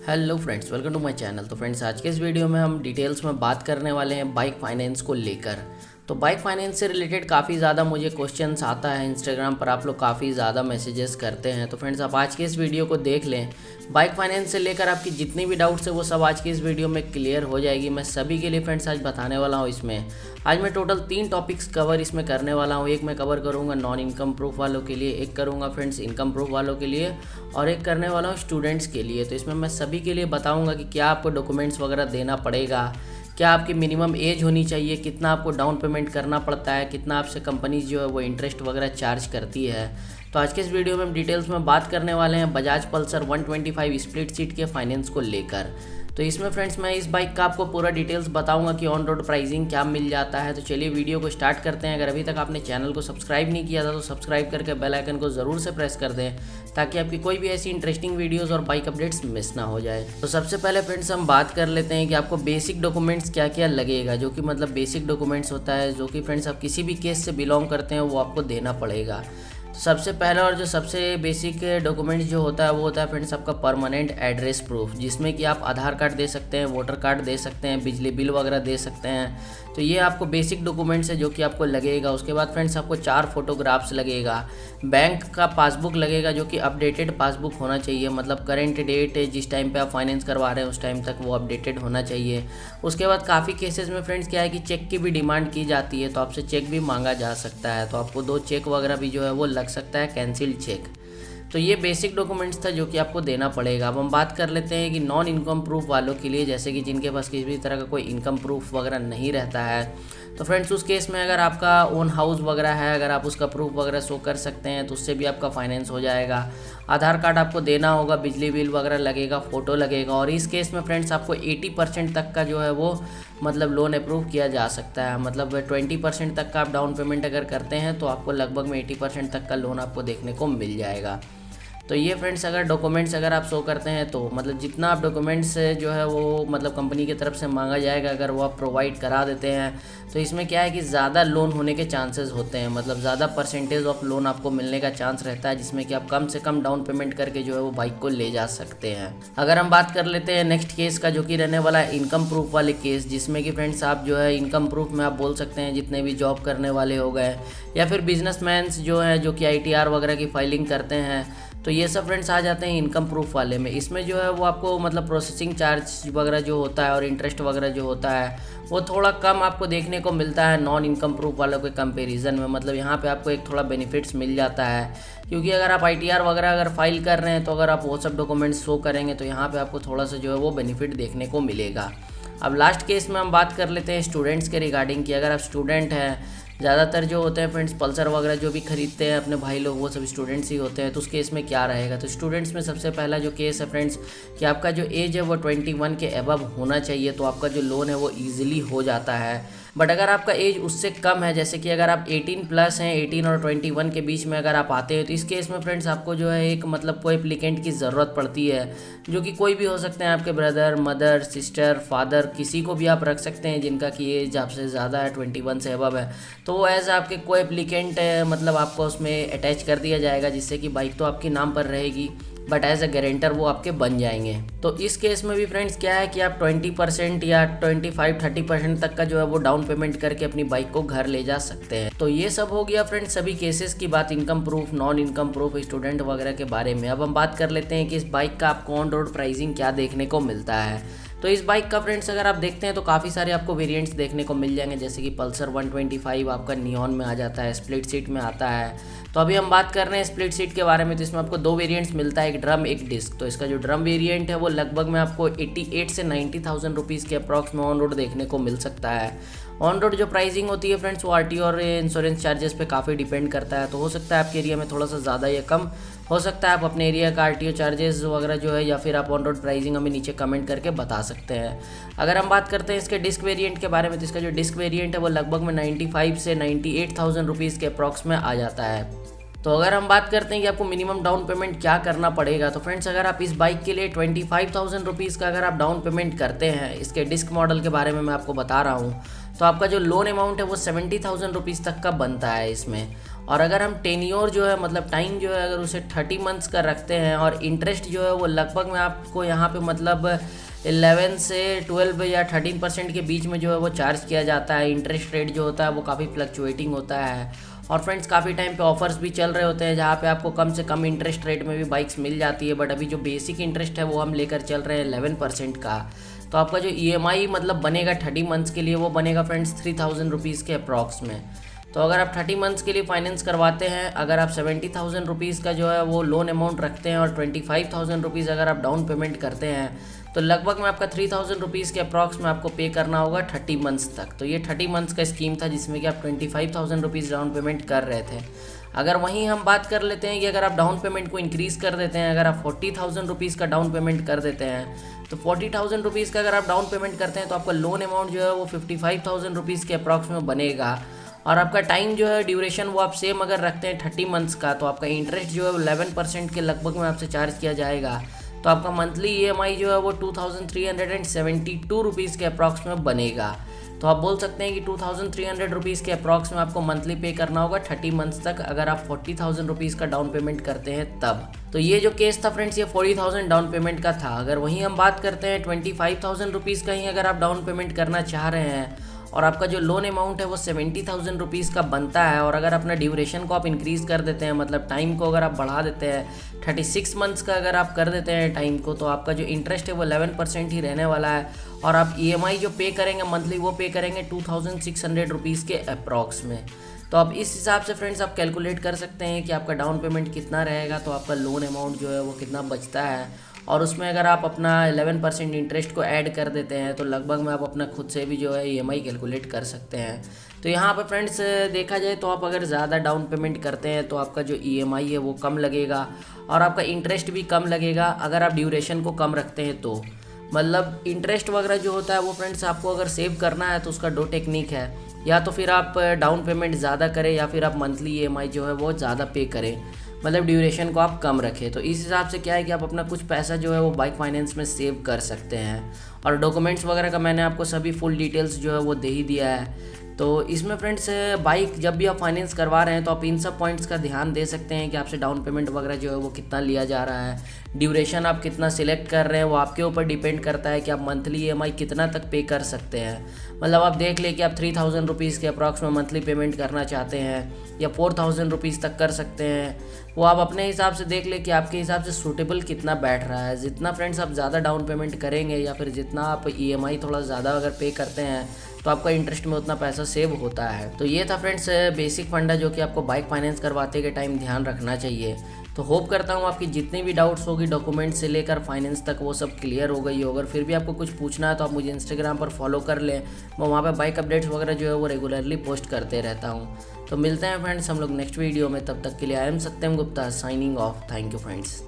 Hello friends, welcome to my channel. तो friends, आज के इस वीडियो में हम डिटेल्स में बात करने वाले हैं बाइक फाइनेंस को लेकर। तो बाइक फाइनेंस से रिलेटेड काफ़ी ज़्यादा मुझे क्वेश्चंस आता है इंस्टाग्राम पर, आप लोग काफ़ी ज़्यादा मैसेजेस करते हैं। तो फ्रेंड्स, आप आज के इस वीडियो को देख लें। बाइक फाइनेंस से लेकर आपकी जितनी भी डाउट्स है वो सब आज की इस वीडियो में क्लियर हो जाएगी। मैं सभी के लिए फ्रेंड्स आज बताने वाला हूँ। इसमें आज मैं टोटल 3 टॉपिक्स कवर इसमें करने वाला हूँ। एक मैं कवर करूँगा नॉन इनकम प्रूफ वालों के लिए, एक करूँगा फ्रेंड्स इनकम प्रूफ वालों के लिए, और एक करने वाला हूँ स्टूडेंट्स के लिए। तो इसमें मैं सभी के लिए बताऊँगा कि क्या आपको डॉक्यूमेंट्स वगैरह देना पड़ेगा, क्या आपकी मिनिमम एज होनी चाहिए, कितना आपको डाउन पेमेंट करना पड़ता है, कितना आपसे कंपनी जो है वो इंटरेस्ट वगैरह चार्ज करती है। तो आज के इस वीडियो में हम डिटेल्स में बात करने वाले हैं बजाज पल्सर 125 स्प्लिट सीट के फाइनेंस को लेकर। तो इसमें फ्रेंड्स मैं इस बाइक का आपको पूरा डिटेल्स बताऊंगा कि ऑन रोड प्राइसिंग क्या मिल जाता है। तो चलिए वीडियो को स्टार्ट करते हैं। अगर अभी तक आपने चैनल को सब्सक्राइब नहीं किया था तो सब्सक्राइब करके बेल आइकन को ज़रूर से प्रेस कर दें, ताकि आपकी कोई भी ऐसी इंटरेस्टिंग वीडियोस और बाइक अपडेट्स मिस ना हो जाए। तो सबसे पहले फ्रेंड्स हम बात कर लेते हैं कि आपको बेसिक डॉक्यूमेंट्स क्या क्या लगेगा, जो कि मतलब बेसिक डॉक्यूमेंट्स होता है, जो कि फ्रेंड्स आप किसी भी केस से बिलोंग करते हैं वो आपको देना पड़ेगा। सबसे पहला और जो सबसे बेसिक डॉक्यूमेंट्स जो होता है वो होता है फ्रेंड्स आपका परमानेंट एड्रेस प्रूफ, जिसमें कि आप आधार कार्ड दे सकते हैं, वोटर कार्ड दे सकते हैं, बिजली बिल वगैरह दे सकते हैं। तो ये आपको बेसिक डॉक्यूमेंट्स है जो कि आपको लगेगा। उसके बाद फ्रेंड्स आपको 4 फोटोग्राफ्स लगेगा, बैंक का पासबुक लगेगा जो कि अपडेटेड पासबुक होना चाहिए, मतलब करेंट डेट जिस टाइम पे आप फाइनेंस करवा रहे हैं उस टाइम तक वो अपडेटेड होना चाहिए। उसके बाद काफ़ी केसेस में फ्रेंड्स क्या है कि चेक की भी डिमांड की जाती है, तो आपसे चेक भी मांगा जा सकता है। तो आपको 2 चेक वगैरह भी जो है वो लग सकता है, कैंसिल्ड चेक। तो ये बेसिक डॉक्यूमेंट्स था जो कि आपको देना पड़ेगा। अब हम बात कर लेते हैं कि नॉन इनकम प्रूफ वालों के लिए, जैसे कि जिनके पास किसी भी तरह का कोई इनकम प्रूफ वगैरह नहीं रहता है। तो फ्रेंड्स उस केस में अगर आपका ओन हाउस वगैरह है, अगर आप उसका प्रूफ वगैरह शो कर सकते हैं तो उससे भी आपका फाइनेंस हो जाएगा। आधार कार्ड आपको देना होगा, बिजली बिल वगैरह लगेगा, फ़ोटो लगेगा। और इस केस में फ्रेंड्स आपको 80% तक का जो है वो मतलब लोन अप्रूव किया जा सकता है। मतलब 20% तक का आप डाउन पेमेंट अगर करते हैं तो आपको लगभग में 80% तक का लोन आपको देखने को मिल जाएगा। तो ये फ्रेंड्स अगर डॉक्यूमेंट्स अगर आप शो करते हैं तो मतलब जितना आप डॉक्यूमेंट्स जो है वो मतलब कंपनी की तरफ से मांगा जाएगा, अगर वो आप प्रोवाइड करा देते हैं तो इसमें क्या है कि ज़्यादा लोन होने के चांसेस होते हैं, मतलब ज़्यादा परसेंटेज ऑफ लोन आपको मिलने का चांस रहता है, जिसमें कि आप कम से कम डाउन पेमेंट करके जो है वो बाइक को ले जा सकते हैं। अगर हम बात कर लेते हैं नेक्स्ट केस का, जो कि रहने वाला है इनकम प्रूफ वाले केस, जिसमें कि फ्रेंड्स आप जो है इनकम प्रूफ में आप बोल सकते हैं जितने भी जॉब करने वाले हो गए या फिर बिजनेसमैन्स जो हैं जो कि ITR वगैरह की फाइलिंग करते हैं, तो ये सब फ्रेंड्स आ जाते हैं इनकम प्रूफ वाले में। इसमें जो है वो आपको मतलब प्रोसेसिंग चार्ज वगैरह जो होता है और इंटरेस्ट वगैरह जो होता है वो थोड़ा कम आपको देखने को मिलता है नॉन इनकम प्रूफ वालों के कंपैरिजन में। मतलब यहाँ पे आपको एक थोड़ा बेनिफिट्स मिल जाता है, क्योंकि अगर आप ITR वगैरह अगर फाइल कर रहे हैं तो अगर आप वो सब डॉक्यूमेंट्स शो करेंगे तो यहाँ पे आपको थोड़ा सा जो है वो बेनिफिट देखने को मिलेगा। अब लास्ट केस में हम बात कर लेते हैं स्टूडेंट्स के रिगार्डिंग कि अगर आप स्टूडेंट हैं, ज़्यादातर जो होते हैं फ्रेंड्स पल्सर वगैरह जो भी खरीदते हैं अपने भाई लोग वो सब स्टूडेंट्स ही होते हैं। तो उस केस में क्या रहेगा, तो स्टूडेंट्स में सबसे पहला जो केस है फ्रेंड्स कि आपका जो एज है वो 21 के अबव होना चाहिए, तो आपका जो लोन है वो ईजिली हो जाता है। बट अगर आपका एज उससे कम है, जैसे कि अगर आप 18+ हैं, 18 और 21 के बीच में अगर आप आते हैं, तो इस केस में फ्रेंड्स आपको जो है एक मतलब कोई एप्लीकेंट की ज़रूरत पड़ती है, जो कि कोई भी हो सकते हैं, आपके ब्रदर, मदर, सिस्टर, फादर, किसी को भी आप रख सकते हैं जिनका कि एज आपसे ज़्यादा है, 21 से अबव है। तो वो एज आपके को एप्लीकेंट मतलब आपको उसमें अटैच कर दिया जाएगा, जिससे कि बाइक तो आपके नाम पर रहेगी बट एज अ गारंटर वो आपके बन जाएंगे। तो इस केस में भी फ्रेंड्स क्या है कि आप 20% या 25-30% तक का जो है वो डाउन पेमेंट करके अपनी बाइक को घर ले जा सकते हैं। तो ये सब हो गया फ्रेंड्स सभी केसेस की बात, income proof, non income proof, student वगैरह के बारे में। अब हम बात कर लेते हैं कि इस बाइक का आपको ऑन रोड प्राइसिंग क्या देखने को मिलता है। तो इस बाइक का फ्रेंड्स अगर आप देखते हैं तो काफ़ी सारे आपको वेरिएंट्स देखने को मिल जाएंगे, जैसे कि पल्सर 125 आपका नियॉन में आ जाता है, स्प्लिट सीट में आता है। तो अभी हम बात कर रहे हैं स्प्लिट सीट के बारे में। तो इसमें आपको 2 वेरिएंट्स मिलता है, एक ड्रम एक डिस्क। तो इसका जो ड्रम वेरिएंट है वो लगभग में आपको 88 से 90,000 रुपीज़ के अप्रॉक्स में ऑन रोड देखने को मिल सकता है। ऑन रोड जो प्राइसिंग होती है फ्रेंड्स वो RTO और इंश्योरेंस चार्जेस पे काफ़ी डिपेंड करता है। तो हो सकता है आपके एरिया में थोड़ा सा ज़्यादा या कम हो सकता है। आप अपने एरिया का RTO चार्जेस वगैरह जो है या फिर आप ऑन रोड प्राइसिंग हमें नीचे कमेंट करके बता सकते हैं। अगर हम बात करते हैं इसके डिस्क वेरिएंट के बारे में, तो इसका जो डिस्क वेरिएंट है वो लगभग में 95 से 98,000 रुपीज़ के अप्रॉक्स में आ जाता है। तो अगर हम बात करते हैं कि आपको मिनिमम डाउन पेमेंट क्या करना पड़ेगा, तो फ्रेंड्स अगर आप इस बाइक के लिए 25,000 रुपीज़ का अगर आप डाउन पेमेंट करते हैं, इसके डिस्क मॉडल के बारे में मैं आपको बता रहा हूँ, तो आपका जो लोन अमाउंट है वो 70,000 रुपीज़ तक का बनता है इसमें। और अगर हम टेन्योर जो है मतलब टाइम जो है अगर उसे 30 मंथ्स का रखते हैं और इंटरेस्ट जो है वो लगभग में आपको यहाँ पे मतलब 11 से 12 या 13% के बीच में जो है वो चार्ज किया जाता है। इंटरेस्ट रेट जो होता है वो काफ़ी फ्लक्चुएटिंग होता है। और फ्रेंड्स काफ़ी टाइम पे ऑफर्स भी चल रहे होते हैं जहाँ पे आपको कम से कम इंटरेस्ट रेट में भी बाइक्स मिल जाती है। बट अभी जो बेसिक इंटरेस्ट है वो हम लेकर चल रहे हैं 11% का। तो आपका जो EMI मतलब बनेगा 30 मंथ्स के लिए वो बनेगा फ्रेंड्स 3000 रुपीज़ के अप्रॉक्स में। तो अगर आप 30 मंथ्स के लिए फाइनेंस करवाते हैं, अगर आप 70,000 रुपीज़ का जो है वो लोन अमाउंट रखते हैं और 25,000 रुपीज़ अगर आप डाउन पेमेंट करते हैं तो लगभग में आपका 3000 रुपीज़ के अप्रॉक्स में आपको पे करना होगा 30 मंथ्स तक। तो ये 30 मंथ्स का स्कीम था जिसमें कि आप 25,000 रुपीज़ डाउन पेमेंट कर रहे थे। अगर वहीं हम बात कर लेते हैं कि अगर आप डाउन पेमेंट को इंक्रीज़ कर देते हैं, अगर आप 40,000 रुपीज़ का डाउन पेमेंट कर देते हैं तो 40,000 रुपीज़ का अगर आप डाउन पेमेंट करते हैं तो आपका लोन अमाउंट जो है वो 55,000 रुपीज़ के अप्रॉक्स में बनेगा। और आपका टाइम जो है ड्यूरेशन वो आप सेम अगर रखते हैं 30 मंथ्स का तो आपका इंटरेस्ट जो है 11% के लगभग में आपसे चार्ज किया जाएगा। तो आपका मंथली EMI जो है वो 2372 रुपीज़ के अप्रॉक्स में बनेगा। तो आप बोल सकते हैं कि 2300 रुपीज़ के अप्रॉक्स में आपको मंथली पे करना होगा 30 मंथ्स तक अगर आप 40,000 रुपीज़ का डाउन पेमेंट करते हैं तब। तो ये जो केस था फ्रेंड्स ये 40,000 डाउन पेमेंट का था। अगर वहीं हम बात करते हैं 25,000 रुपीज़ का ही अगर आप डाउन पेमेंट करना चाह रहे हैं और आपका जो लोन अमाउंट है वो 70,000 रुपीज़ का बनता है और अगर अपना ड्यूरेशन को आप इंक्रीज़ कर देते हैं मतलब टाइम को अगर आप बढ़ा देते हैं 36 मंथ्स का अगर आप कर देते हैं टाइम को तो आपका जो इंटरेस्ट है वो 11% ही रहने वाला है। और आप EMI जो पे करेंगे मंथली वो पे करेंगे 2600 रुपीज़ के अप्रॉक्स में। तो आप इस हिसाब से फ्रेंड्स आप कैलकुलेट कर सकते हैं कि आपका डाउन पेमेंट कितना रहेगा तो आपका लोन अमाउंट जो है वो कितना बचता है। और उसमें अगर आप अपना 11% इंटरेस्ट को ऐड कर देते हैं तो लगभग में आप अपना खुद से भी जो है EMI कैलकुलेट कर सकते हैं। तो यहाँ पर फ्रेंड्स देखा जाए तो आप अगर ज़्यादा डाउन पेमेंट करते हैं तो आपका जो EMI है वो कम लगेगा और आपका इंटरेस्ट भी कम लगेगा अगर आप ड्यूरेशन को कम रखते हैं तो। मतलब इंटरेस्ट वगैरह जो होता है वो फ्रेंड्स आपको अगर सेव करना है तो उसका 2 टेक्निक है, या तो फिर आप डाउन पेमेंट ज़्यादा करें या फिर आप मंथली EMI जो है वो ज़्यादा पे करें, मतलब ड्यूरेशन को आप कम रखें। तो इस हिसाब से क्या है कि आप अपना कुछ पैसा जो है वो बाइक फाइनेंस में सेव कर सकते हैं। और डॉक्यूमेंट्स वगैरह का मैंने आपको सभी फुल डिटेल्स जो है वो दे ही दिया है। तो इसमें फ्रेंड्स बाइक जब भी आप फाइनेंस करवा रहे हैं तो आप इन सब पॉइंट्स का ध्यान दे सकते हैं कि आपसे डाउन पेमेंट वगैरह जो है वो कितना लिया जा रहा है, ड्यूरेशन आप कितना सिलेक्ट कर रहे हैं वो आपके ऊपर डिपेंड करता है कि आप मंथली EMI कितना तक पे कर सकते हैं। मतलब आप देख लें कि आप 3000 रुपीज़ के अप्रॉक्स में मंथली पेमेंट करना चाहते हैं या 4000 रुपीज़ तक कर सकते हैं, वो आप अपने हिसाब से देख लें कि आपके हिसाब से सूटेबल कितना बैठ रहा है। जितना फ्रेंड्स आप ज़्यादा डाउन पेमेंट करेंगे या फिर जितना आप EMI थोड़ा ज़्यादा अगर पे करते हैं तो आपका इंटरेस्ट में उतना पैसा सेव होता है। तो ये था फ्रेंड्स बेसिक फंडा जो कि आपको बाइक फाइनेंस करवाते के टाइम ध्यान रखना चाहिए। तो होप करता हूँ आपकी जितनी भी डाउट्स होगी डॉक्यूमेंट से लेकर फाइनेंस तक वो सब क्लियर हो गई हो। अगर फिर भी आपको कुछ पूछना है तो आप मुझे इंस्टाग्राम पर फॉलो कर लें, मैं वहाँ पर बाइक अपडेट्स वगैरह जो है वो रेगुलरली पोस्ट करते रहता हूँ। तो मिलते हैं फ्रेंड्स हम लोग नेक्स्ट वीडियो में, तब तक के लिए I am Satyam Gupta signing off. Thank you friends.